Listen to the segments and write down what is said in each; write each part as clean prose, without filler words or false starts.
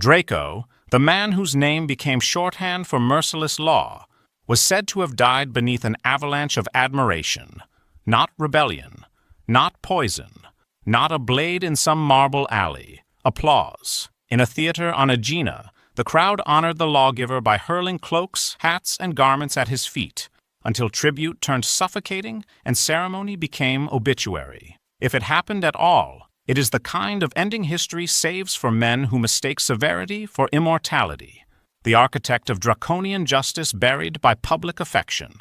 Draco, the man whose name became shorthand for merciless law, was said to have died beneath an avalanche of admiration, not rebellion, not poison, not a blade in some marble alley, applause. In a theater on Aegina, the crowd honored the lawgiver by hurling cloaks, hats, and garments at his feet, until tribute turned suffocating and ceremony became obituary. If it happened at all, it is the kind of ending history saves for men who mistake severity for immortality, the architect of draconian justice buried by public affection.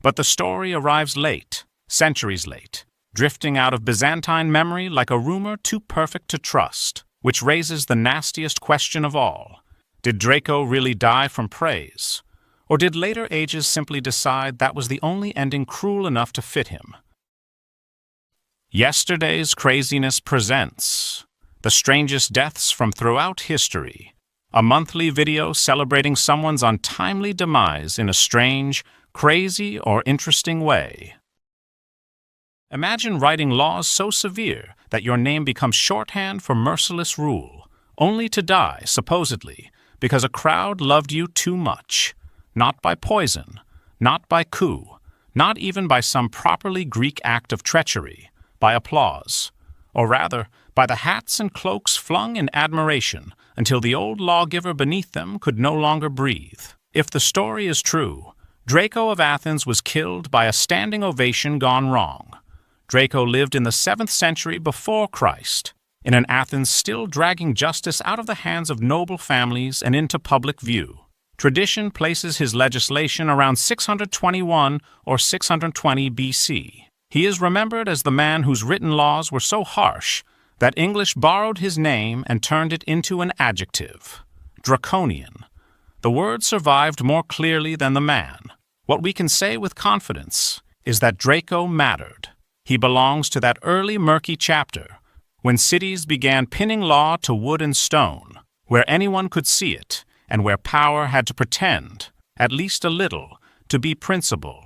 But the story arrives late, centuries late, drifting out of Byzantine memory like a rumor too perfect to trust, which raises the nastiest question of all. Did Draco really die from praise? Or did later ages simply decide that was the only ending cruel enough to fit him? Yesterday's Craziness presents The Strangest Deaths from Throughout History, a monthly video celebrating someone's untimely demise in a strange, crazy, or interesting way. Imagine writing laws so severe that your name becomes shorthand for merciless rule, only to die, supposedly, because a crowd loved you too much. Not by poison, not by coup, not even by some properly Greek act of treachery, by applause, or rather, by the hats and cloaks flung in admiration until the old lawgiver beneath them could no longer breathe. If the story is true, Draco of Athens was killed by a standing ovation gone wrong. Draco lived in the 7th century before Christ, in an Athens still dragging justice out of the hands of noble families and into public view. Tradition places his legislation around 621 or 620 BC. He is remembered as the man whose written laws were so harsh that English borrowed his name and turned it into an adjective, Draconian. The word survived more clearly than the man. What we can say with confidence is that Draco mattered. He belongs to that early murky chapter, when cities began pinning law to wood and stone, where anyone could see it, and where power had to pretend, at least a little, to be principle.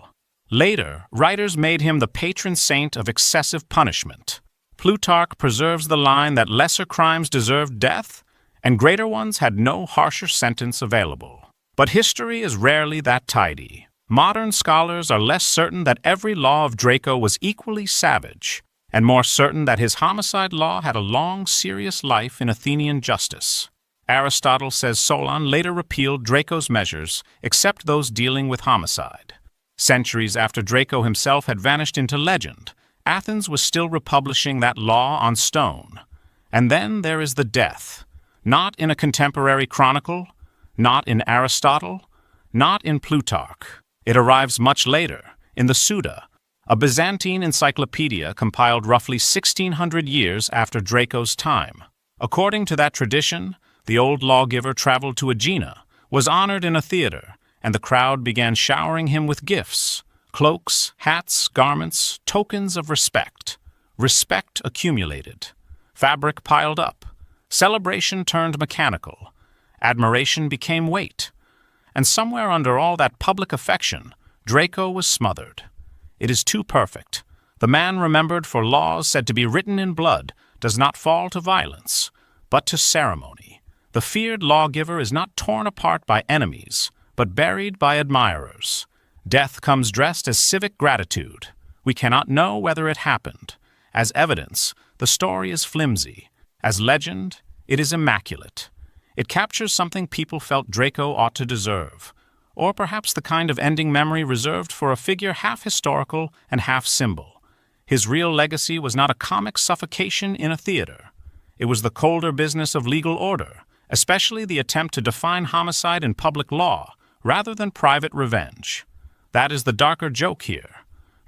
Later, writers made him the patron saint of excessive punishment. Plutarch preserves the line that lesser crimes deserved death, and greater ones had no harsher sentence available. But history is rarely that tidy. Modern scholars are less certain that every law of Draco was equally savage, and more certain that his homicide law had a long, serious life in Athenian justice. Aristotle says Solon later repealed Draco's measures, except those dealing with homicide. Centuries after Draco himself had vanished into legend, Athens was still republishing that law on stone. And then there is the death, not in a contemporary chronicle, not in Aristotle, not in Plutarch. It arrives much later, in the Suda, a Byzantine encyclopedia compiled roughly 1,600 years after Draco's time. According to that tradition, the old lawgiver traveled to Aegina, was honored in a theater, and the crowd began showering him with gifts, cloaks, hats, garments, tokens of respect. Respect accumulated. Fabric piled up. Celebration turned mechanical. Admiration became weight. And somewhere under all that public affection, Draco was smothered. It is too perfect. The man remembered for laws said to be written in blood does not fall to violence, but to ceremony. The feared lawgiver is not torn apart by enemies, but buried by admirers. Death comes dressed as civic gratitude. We cannot know whether it happened. As evidence, the story is flimsy. As legend, it is immaculate. It captures something people felt Draco ought to deserve, or perhaps the kind of ending memory reserved for a figure half historical and half symbol. His real legacy was not a comic suffocation in a theater. It was the colder business of legal order, especially the attempt to define homicide in public law, rather than private revenge. That is the darker joke here.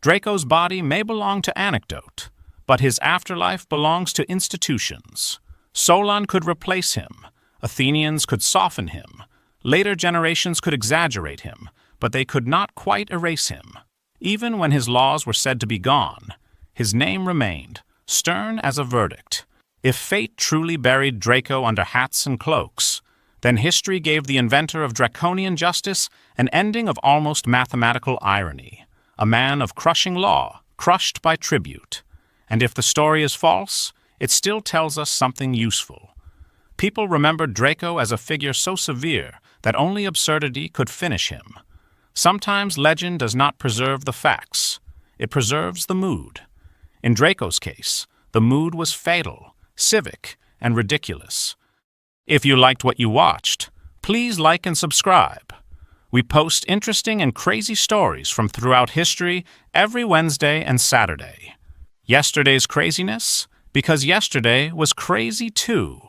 Draco's body may belong to anecdote, but his afterlife belongs to institutions. Solon could replace him. Athenians could soften him. Later generations could exaggerate him, but they could not quite erase him. Even when his laws were said to be gone, his name remained, stern as a verdict. If fate truly buried Draco under hats and cloaks, then history gave the inventor of draconian justice an ending of almost mathematical irony, a man of crushing law, crushed by tribute. And if the story is false, it still tells us something useful. People remembered Draco as a figure so severe that only absurdity could finish him. Sometimes legend does not preserve the facts. It preserves the mood. In Draco's case, the mood was fatal, civic, and ridiculous. If you liked what you watched, please like and subscribe. We post interesting and crazy stories from throughout history every Wednesday and Saturday. Yesterday's craziness? Because yesterday was crazy too.